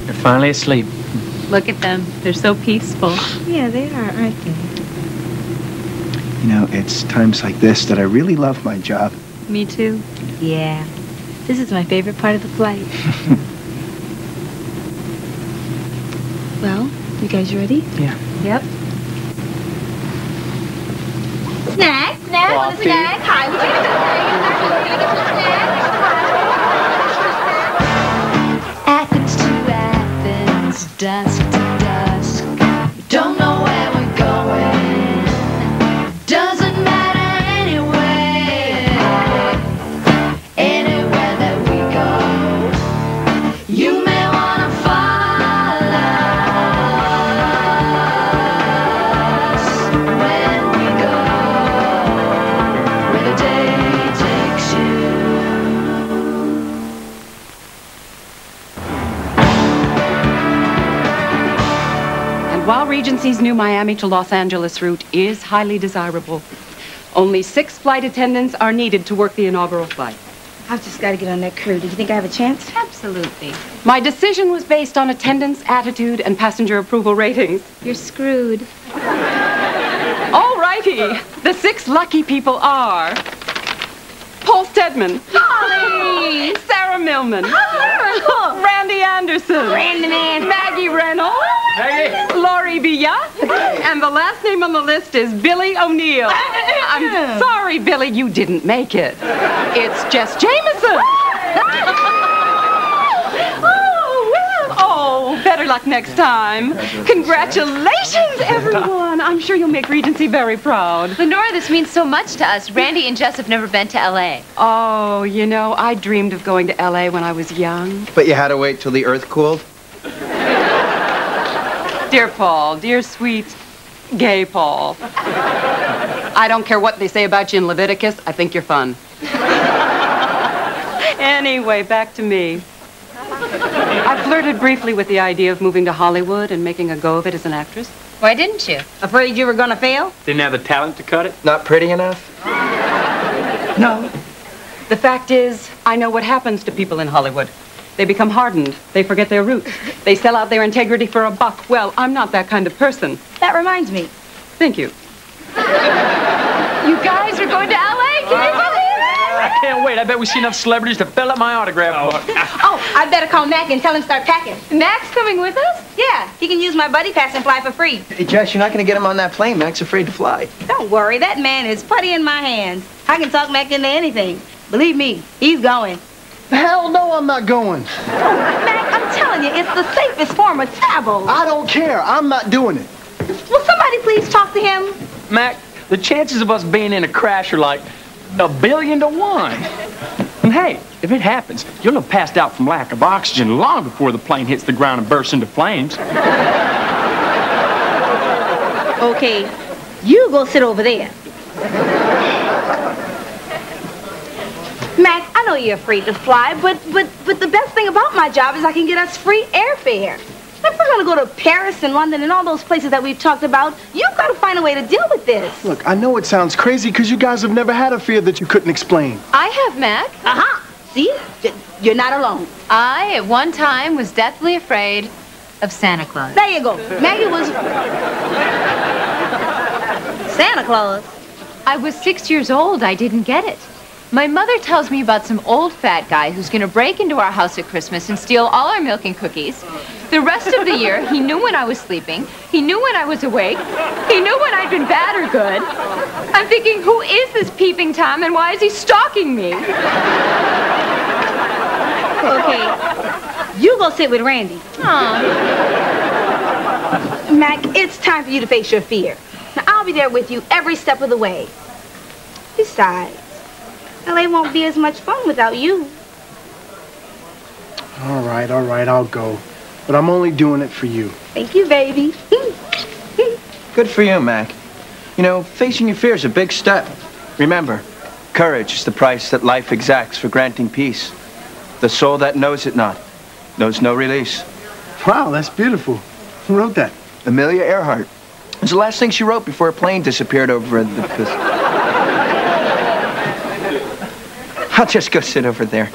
They're finally asleep. Look at them. They're so peaceful. Yeah, they are, aren't they? You know, it's times like this that I really love my job. Me too. Yeah. This is my favorite part of the flight. Well, you guys ready? Yeah. Yep. Snack? Snack? Want a snack? Hi, would you get a snack? Athens to Athens, dusk to dusk. Don't know where we're going. Doesn't matter anyway. Anywhere that we go, you may wanna follow us when we go where the day takes you. While Regency's new Miami to Los Angeles route is highly desirable, only 6 flight attendants are needed to work the inaugural flight. I've just got to get on that crew. Do you think I have a chance? Absolutely. My decision was based on attendance, attitude, and passenger approval ratings. You're screwed. All righty. The 6 lucky people are Paul Steadman, Holly! Sarah Millman, Randy Anderson, Randy man. Maggie Reynolds, Maggie! Laurie Villa, and the last name on the list is Billy O'Neill. I'm sorry, Billy, you didn't make it. It's Jess Jameson. Oh, better luck next time. Congratulations, everyone. I'm sure you'll make Regency very proud. Lenora, this means so much to us. Randy and Jess have never been to L.A. Oh, you know, I dreamed of going to L.A. when I was young. But you had to wait till the earth cooled? Dear Paul, dear sweet gay Paul. I don't care what they say about you in Leviticus. I think you're fun. Anyway, back to me. I flirted briefly with the idea of moving to Hollywood and making a go of it as an actress. Why didn't you? Afraid you were going to fail? Didn't have the talent to cut it? Not pretty enough? No. The fact is, I know what happens to people in Hollywood. They become hardened. They forget their roots. They sell out their integrity for a buck. Well, I'm not that kind of person. That reminds me. Thank you. You guys are going to L.A.? Can you believe it? I can't wait. I bet we see enough celebrities to fill up my autograph book. Oh, I better call Mac and tell him to start packing. Mac's coming with us? Yeah, he can use my buddy pass and fly for free. Hey, Jess, you're not going to get him on that plane. Mac's afraid to fly. Don't worry, that man is putty in my hands. I can talk Mac into anything. Believe me, he's going. Hell no, I'm not going. Mac, I'm telling you, it's the safest form of travel. I don't care. I'm not doing it. Will somebody please talk to him? Mac, the chances of us being in a crash are like 1 billion to 1. And hey, if it happens, you'll have passed out from lack of oxygen long before the plane hits the ground and bursts into flames. Okay, you go sit over there. Mac, I know you're afraid to fly, but the best thing about my job is I can get us free airfare. If we're going to go to Paris and London and all those places that we've talked about, you've got to find a way to deal with this. Look, I know it sounds crazy because you guys have never had a fear that you couldn't explain. I have, Mac. Uh-huh. See? You're not alone. I, at one time, was deathly afraid of Santa Claus. There you go. Maggie was... Santa Claus. I was 6 years old. I didn't get it. My mother tells me about some old fat guy who's going to break into our house at Christmas and steal all our milk and cookies. The rest of the year, he knew when I was sleeping. He knew when I was awake. He knew when I'd been bad or good. I'm thinking, who is this peeping Tom and why is he stalking me? Okay, you go sit with Randy. Aw. Mac, it's time for you to face your fear. Now, I'll be there with you every step of the way. Besides, LA won't be as much fun without you. All right, I'll go. But I'm only doing it for you. Thank you, baby. Good for you, Mac. You know, facing your fear is a big step. Remember, courage is the price that life exacts for granting peace. The soul that knows it not, knows no release. Wow, that's beautiful. Who wrote that? Amelia Earhart. It was the last thing she wrote before a plane disappeared over the... I'll just go sit over there.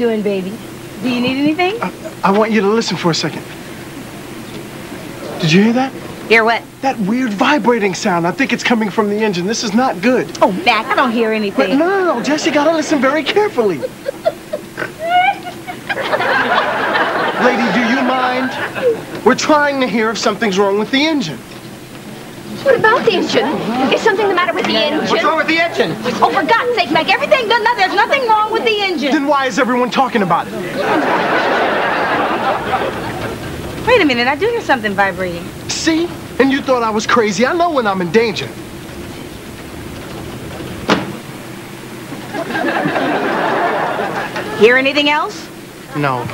doing, baby? Do you need anything? I want you to listen for a second. Did you hear that? Hear what? That weird vibrating sound. I think it's coming from the engine. This is not good. Oh, Mac, I don't hear But anything. no, Jess, you gotta listen very carefully. Lady, do you mind? We're trying to hear if something's wrong with the engine. What about the engine? Is something the matter with the engine? What's wrong with the engine? Oh, for God's sake, Mac, everything done. There's nothing wrong with the engine. Then why is everyone talking about it? Wait a minute, I do hear something vibrating. See? And you thought I was crazy. I know when I'm in danger. Hear anything else? No.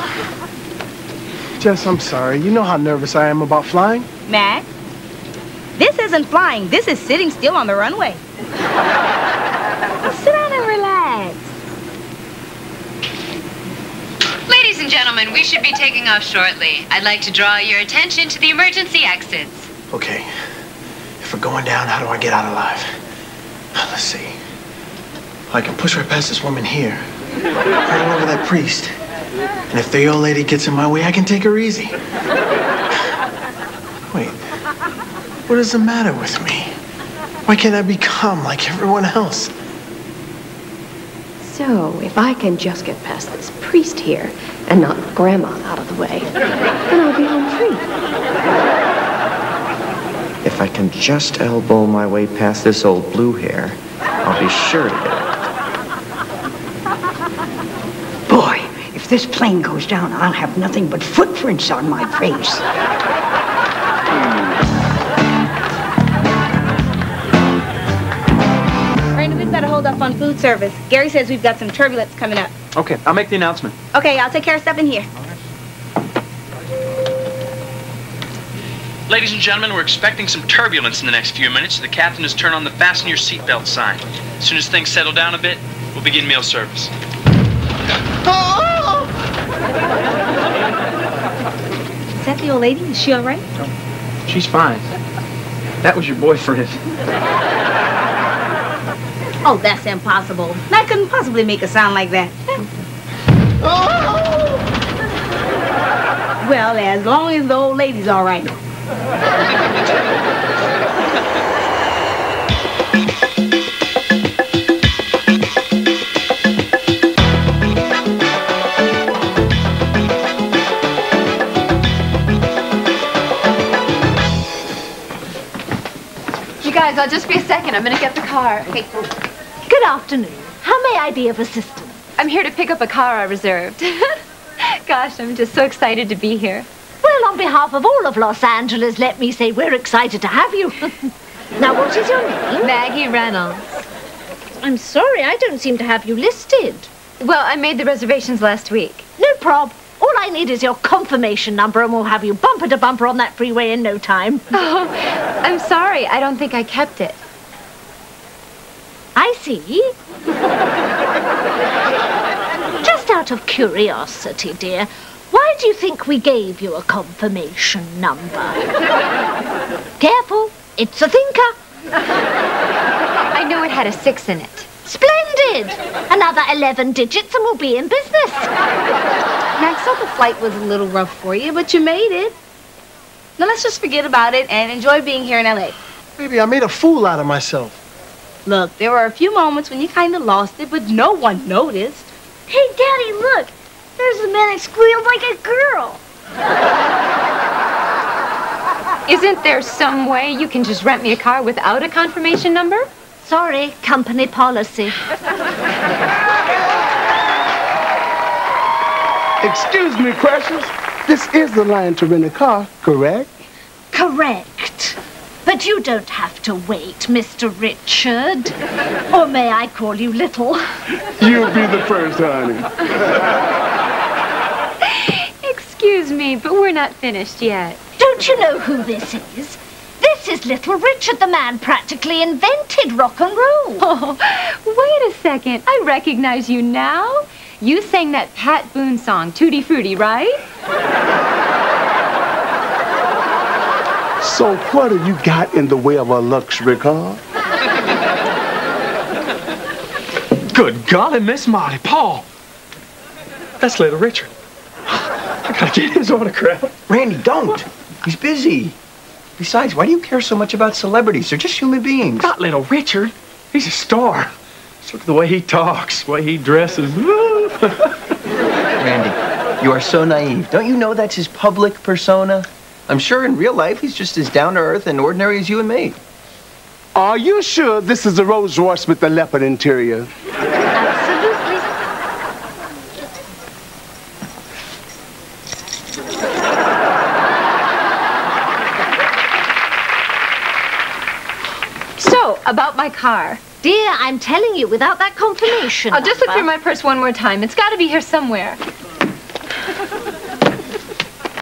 Jess, I'm sorry. You know how nervous I am about flying? Mac, this isn't flying. This is sitting still on the runway. Sit down and relax. Ladies and gentlemen, we should be taking off shortly. I'd like to draw your attention to the emergency exits. Okay. If we're going down, how do I get out alive? Let's see. I can push right past this woman here. Right over that priest. And if the old lady gets in my way, I can take her easy. Wait. What is the matter with me? Why can't I be calm like everyone else? So, if I can just get past this priest here and knock Grandma out of the way, then I'll be home free. If I can just elbow my way past this old blue hair, I'll be sure to get it. Boy, if this plane goes down, I'll have nothing but footprints on my face. Brandon, we've got to hold up on food service. Gary says we've got some turbulence coming up. Okay, I'll make the announcement. Okay, I'll take care of stuff in here. Ladies and gentlemen, we're expecting some turbulence in the next few minutes. The captain has turned on the fasten your seatbelt sign. As soon as things settle down a bit, we'll begin meal service. Is that the old lady? Is she all right? She's fine. That was your boyfriend. Oh, that's impossible. I couldn't possibly make a sound like that. Well, as long as the old lady's all right. You guys, I'll just be a second. I'm gonna get the car. Okay. Good afternoon. How may I be of assistance? I'm here to pick up a car I reserved. Gosh, I'm just so excited to be here. Well, on behalf of all of Los Angeles, let me say we're excited to have you. Now, what is your name? Maggie Reynolds. I'm sorry, I don't seem to have you listed. Well, I made the reservations last week. No prob. All I need is your confirmation number and we'll have you bumper to bumper on that freeway in no time. Oh, I'm sorry. I don't think I kept it. I see. Just out of curiosity, dear, why do you think we gave you a confirmation number? Careful, it's a thinker. I know it had a 6 in it. Splendid! Another 11 digits and we'll be in business. Max, so the flight was a little rough for you, but you made it. Now let's just forget about it and enjoy being here in L.A. Baby, I made a fool out of myself. Look, there were a few moments when you kind of lost it, but no one noticed. Hey, Daddy, look. There's a man that squealed like a girl. Isn't there some way you can just rent me a car without a confirmation number? Sorry, company policy. Excuse me, Precious. This is the line to rent a car, correct? Correct. But you don't have to wait, Mr. Richard. Or may I call you Little? You'll be the first, honey. Excuse me, but we're not finished yet. Don't you know who this is? This is Little Richard, the man practically invented rock and roll. Oh, wait a second. I recognize you now. You sang that Pat Boone song, Tutti Frutti, right? So what have you got in the way of a luxury car? Good golly, Miss Molly. Paul. That's Little Richard. I gotta get his autograph. Randy, don't. He's busy. Besides, why do you care so much about celebrities? They're just human beings. Not Little Richard. He's a star. Just look at the way he talks, the way he dresses. Randy, you are so naive. Don't you know that's his public persona? I'm sure in real life he's just as down-to-earth and ordinary as you and me. Are you sure this is a Rolls Royce with the leopard interior? Absolutely. So, about my car. Dear, I'm telling you, without that confirmation I'll just look number- through my purse one more time. It's got to be here somewhere.